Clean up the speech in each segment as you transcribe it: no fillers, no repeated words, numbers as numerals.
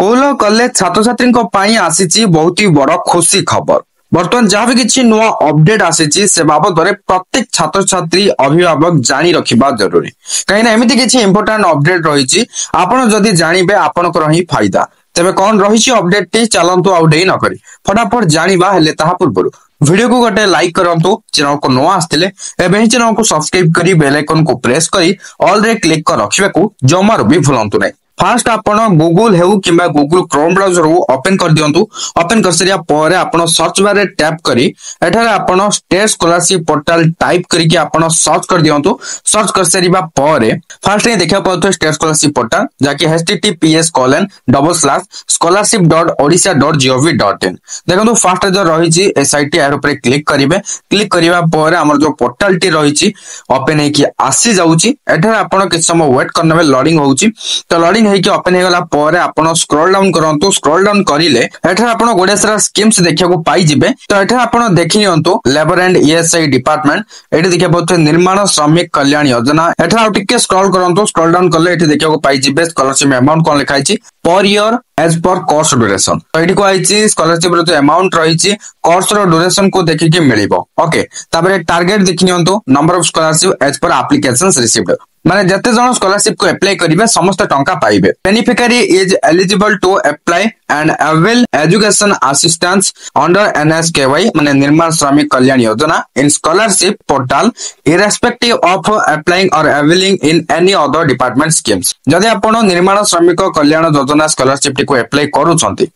School और college छात्र छात्री आसी बहुत ही बड़ खुशी खबर। बर्तमान जहाँ भी किसी नुआ अपडेट आसी से बाबद प्रत्येक छात्र छात्री अभिभावक जानी रखा जरूरी कहीं एमती किसी इंपोर्टाट अपडेट रही आपड़ जदि जानवे आपंकर ही फायदा। तेरे कौन रही अपडेट टी चलतु आउ डे नक फटाफट जाना हेले पूर्व वीडियो को गोटे लाइक करंतु चैनल को नुआ आसते चैनल को सब्सक्राइब कर बेल आइकन को प्रेस कर ऑल रे क्लिक कर रखा जमारू भी भूलु नहीं। फास्ट आपण गूगल हेउ किंबा गूगल क्रोम ब्राउजर ओपन कर दियंतु। ओपन कर सरिया परे आपण सर्च बार रे टैप करी एठारे आपण स्टेट स्कॉलरशिप पोर्टल टाइप करके आपण सर्च कर दियंतु। सर्च कर सरिबा परे फास्ट रे देखा पाउतो स्टेट स्कॉलरशिप पोर्टल जाके https://scholarship.odisha.gov.in देखंतु फास्ट जो रही एसआईटी यार ऊपर क्लिक करिवे। क्लिक करिवा परे हमर जो पोर्टल टी रही ओपन है कि आसी जाउची। एठारे आपण किछ समय वेट करनबे लोडिंग होउची। तो लोडिंग ओपन होगला परे आपण स्क्रॉल डाउन करंतु। स्क्रॉल डाउन करिले एठार आपण गोडे सारा स्कीम्स देखिया को पाई जिवे। तो एठार आपण देखि नियंतु लेबर एंड ईएसआई डिपार्टमेंट एठी देखिया बहुत निर्माण श्रमिक कल्याण योजना। एठार आउ टिके स्क्रॉल करंतु। स्क्रॉल डाउन करले एठी देखिया को पाई जिवे स्कॉलरशिप अमाउंट कोन लिखा आइछि per year as per course duration. तो एठी को आइछि स्कॉलरशिप रो जो अमाउंट रहिछि कोर्स रो ड्यूरेशन को देखि के मिलिबो। ओके ताबरे टारगेट देखि नियंतु number of scholarship as per applications received माने जते जण स्कॉलरशिप को अप्लाई करिवे समस्त टंका पाइबे। Beneficiary is eligible to apply and avail education assistance under NSKY माने Nirman Shramik Kalyan Yojana in scholarship portal irrespective of applying or availing in any other department schemes. जदि आपण निर्माण श्रमिक कल्याण योजना स्कॉलरशिप को अप्लाई करूछंती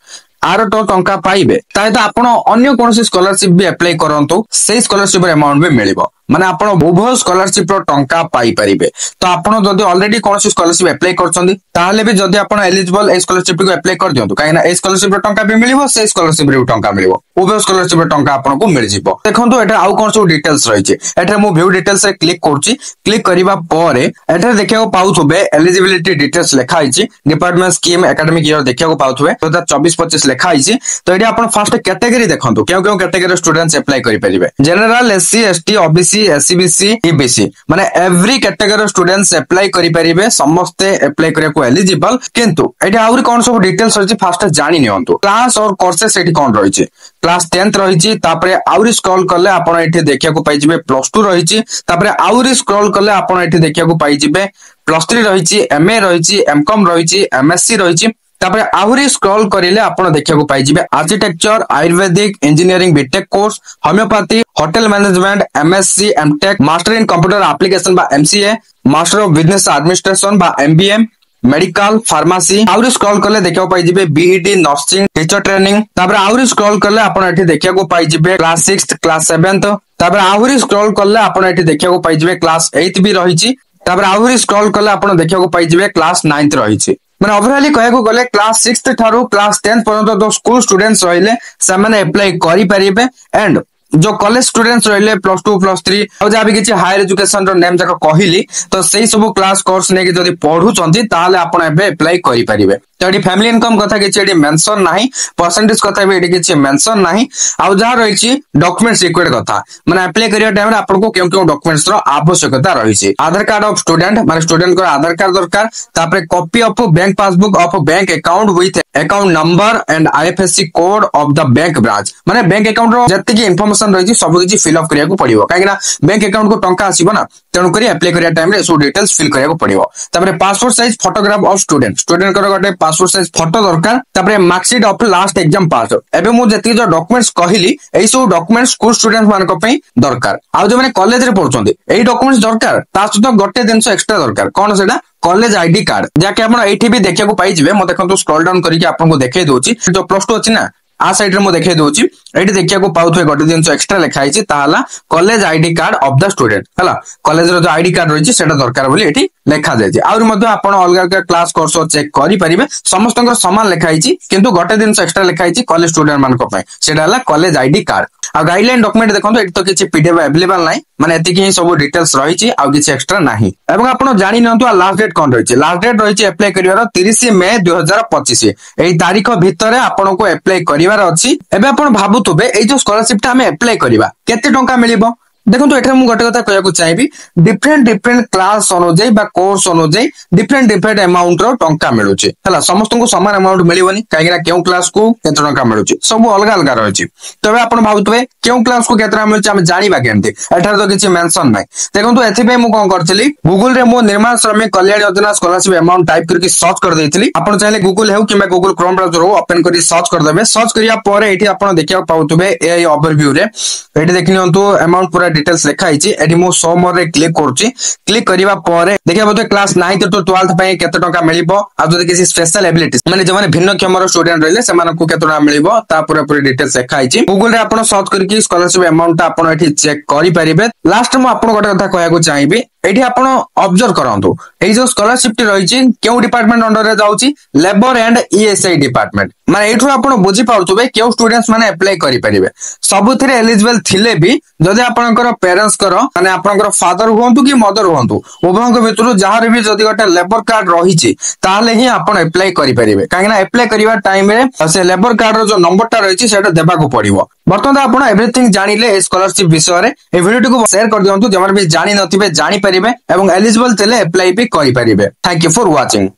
आर तो टंका पाइबे ताहे आपण अन्य कोनोसी स्कॉलरशिप भी अप्लाई करंतु से स्कॉलरशिप अमाउंट भी मिलिबो। माने आपण उभय स्कॉलरशिप रो टंका पाई परिबे। तो आपण जदि ऑलरेडी कोनोसी स्कॉलरशिप अप्लाई करछंती ताले भी जदि आपण एलिजिबल ए स्कॉलरशिप को अप्लाई कर दियंतु काहेना ए स्कॉलरशिप रो टंका भी मिलिबो से स्कॉलरशिप रो टंका मिलिबो उभय स्कॉलरशिप रो टंका आपण को मिल जिवो। देखंतु एटा आउ कोन सब डिटेल्स रहिছে एटा मु व्यू डिटेल्स रे क्लिक करछि। क्लिक करिवा परे एटा देखिया को पाउथबे एलिजिबिलिटी डिटेल्स लिखा आइछि डिपार्टमेंट स्कीम एकेडमिक ईयर देखिया को पाउथबे 2024-25 लिखा आइछि। तो एटा आपण फर्स्ट कैटेगरी देखंतु केउ केउ कैटेगरी स्टूडेंट्स अप्लाई करि परिबे। General SC ST OBC SEBC EBC माने एवरी कैटेगरी स्टूडेंट्स अप्लाई करि परिबे समस्ते अप्लाई करिया को एलिजिबल। किंतु एटा आउरी कोन सब डिटेल्स रहिछि फास्ट जानि नियंतु। क्लास और कोर्सेस एठी कोन रहिछि क्लास 10th रहिछि। तापरे आउरी स्क्रॉल करले आपण एठी देखिया को पाइ जिवे +2 रहिछि। तापरे आउरी स्क्रॉल करले आपण एठी देखिया को पाइ जिवे +3 रहिछि एमए रहिछि एमकॉम रहिछि एमएससी रहिछि। तापरे आहुरी स्क्रॉल करिले आपण देखिया को पाइ जिवे architecture ayurvedic engineering BTech course homeopathy hotel management MSc MTech master in computer application बा MCA master of business administration बा एमबीए मेडिकल फार्मेसी। आउरी स्क्रॉल करले देखिया को पाइ जिवे बीईडी नर्सिंग टीचर ट्रेनिंग। तापरे आउरी स्क्रॉल करले आपण एठी देखिया को पाइ जिवे क्लास 6th क्लास 7th। तापरे आहुरी स्क्रॉल करले आपण एठी देखिया को पाइ जिवे क्लास 8th भी रहिछि। तापरे आहुरी स्क्रॉल करले आपण देखिया को पाइ जिवे क्लास 9th रहिछि। माने ओवरऑली कहया को गले class 6th Tharu class 10th पर्यंत जो स्कूल स्टूडेंट्स रहिले से माने अप्लाई करि परिबे। एंड जो कॉलेज स्टूडेंट्स रहिले +2 +3 और जा भी किछि हायर एजुकेशन रो नेम जाक कहिली तो सेही सब क्लास कोर्स ने कि जदी पढुचंती ताले आपण एबे अप्लाई करि परिबे। तो एडी फैमिली इनकम कथा किछि एडी मेंशन नाही परसेंटेज कथा भी एडी किछि मेंशन नाही। आ जा रहिछि डॉक्यूमेंट्स रिक्वायर्ड कथा माने अप्लाई करिया टाइम रे आपन को केउ केउ डॉक्यूमेंट्स रो आवश्यकता रहिछि। आधार कार्ड ऑफ स्टूडेंट माने स्टूडेंट को आधार कार्ड दरकार। तापरे copy of bank passbook of bank account with account number and IFSC code of the bank branch माने बैंक अकाउंट रो जत्ते की इन्फॉर्मेशन रहिछि सब किछि फिल अप करिया को पड़िबो काहेना बैंक अकाउंट को टंका आसीबो ना तेनु करी अप्लाई करिया टाइम रे सो डिटेल्स फिल करिया को पड़िबो। तापरे passport size photograph of student student को गोटे पासपोर्ट साइज फोटो दरकार। तापरे मार्कशीट ऑफ लास्ट एग्जाम पास एबे मु जति जो डॉक्यूमेंट्स कहिली एई सब डॉक्यूमेंट्स स्कूल स्टूडेंट मान को पई दरकार। आ जो माने कॉलेज रे पढुचंदी एई डॉक्यूमेंट्स दरकार ता सहित गोटे दिनस एक्स्ट्रा दरकार कोन सेडा कॉलेज आईडी कार्ड जाके आपण एठी भी देखिया को पाई जिवे। म देखंतु स्क्रॉल डाउन करिके आपन को देखाई दोची जो +2 अछि ना आ साइड रे मु देखाई दोची एठी देखिया को पाउथवे गोटे दिनस एक्स्ट्रा लिखा आइछि ताहाला college ID card of the student हला कॉलेज रो जो आईडी कार्ड रहिछि सेटा दरकार बोली एठी लेखा जायछि। आउर मध्ये आपण अलग अलग क्लास कोर्स चेक करि परिबे समस्तंकर समान लेखा आइछि किंतु गोटे दिनस एक्स्ट्रा लेखा आइछि कॉलेज स्टूडेंट मान को पय सेटा हला कॉलेज आईडी कार्ड। आ गाइडलाइन डॉक्यूमेंट देखंतु एठी तो किछि पीडीएफ अवेलेबल नाही माने एति कि सब डिटेल्स रहिछि आ किछि एक्स्ट्रा नाही। एवं आपण जानि नंतु आ लास्ट डेट कोन रहिछि लास्ट डेट रहिछि अप्लाई करिवार 30 मई 2025 एई तारीख भितरे आपण को अप्लाई करिवार अछि। एबे आपण भाबुतबे एई जो स्कॉलरशिप ता हमें अप्लाई करिवा केते टंका मिलिबो देखो एठार मु गोटे कथा कहବାକୁ चाहेबी डिफरेंट डिफरेंट क्लास अनुଯାयୀ बा कोर्स अनुଯାयୀ डिफरेंट डिफरेंट अमाउंट रो टंका मिलुची हला समस्त को समान अमाउंट मिलिबनी काहेकि ना केउ क्लास को केते टंका मिलुची सब अलग अलग रहछि तबे आपण भाबुतबे केउ क्लास को केते मिलुची हम जानिबा केनते एठार तो किछि मेंशन नै देखंतु एथि पे मु कोन करथिली गूगल रे मो निर्माण श्रमिक कल्याण योजना स्कॉलरशिप अमाउंट टाइप करके सर्च कर देथिली आपण चाहे गूगल हेउ किबा गूगल क्रोम ब्राउजर हो ओपन करी सर्च कर देबे सर्च करिया परे एठी आपण देखिया पाउतबे एआई ओवरव्यू रे एठी देखनियंतु अमाउंट पूरा डिटेल्स लिखा आइछि एठी मो सो मोर रे क्लिक करछि क्लिक करिवा परे देखिया बोते क्लास 9th टू 12th पय केते टका मिलिबो आ जदि किसी स्पेशल एबिलिटीज माने जे माने भिन्न क्षमर स्टूडेंट रहले से मानकु केते टका मिलिबो ता पूरा पूरी डिटेल्स लिखा आइछि गूगल रे आपण सर्च करके स्कॉलरशिप अमाउंट आपण एठी चेक करि परिबे लास्ट मो आपण गोटे कथा कहया को चाहिबी एठी आपण ऑब्जर्व करंतु एई जो स्कॉलरशिप टी रहिछि केउ डिपार्टमेंट अंडर रे जाउछि लेबर एंड ईएसआई डिपार्टमेंट माने एठु आपण बुझी पाउतबे केउ स्टूडेंट्स माने अप्लाई करि परिबे सबुथिरे एलिजिबल थिले भी जदि आपनकर पेरेंट्स करो माने आपनकर फादर हुंतु कि मदर हुंतु उभयक भितरु जहार भी जदि गोटे लेबर कार्ड रहिछि ताले ही आपण अप्लाई करि परिबे काहेकि ना अप्लाई करिवा टाइम रे से लेबर कार्ड रो जो नंबरटा रहिछि सेटा देबाको पड़िबो बर्तमान आपण एवरीथिंग जानिले स्कॉलरशिप विषय रे ए वीडियो को शेयर कर दियंतु जमन भी जानि नथिबे जानि परिबे एवं एलिजिबल तेले अप्लाई भी करि परिबे थैंक यू फॉर वाचिंग।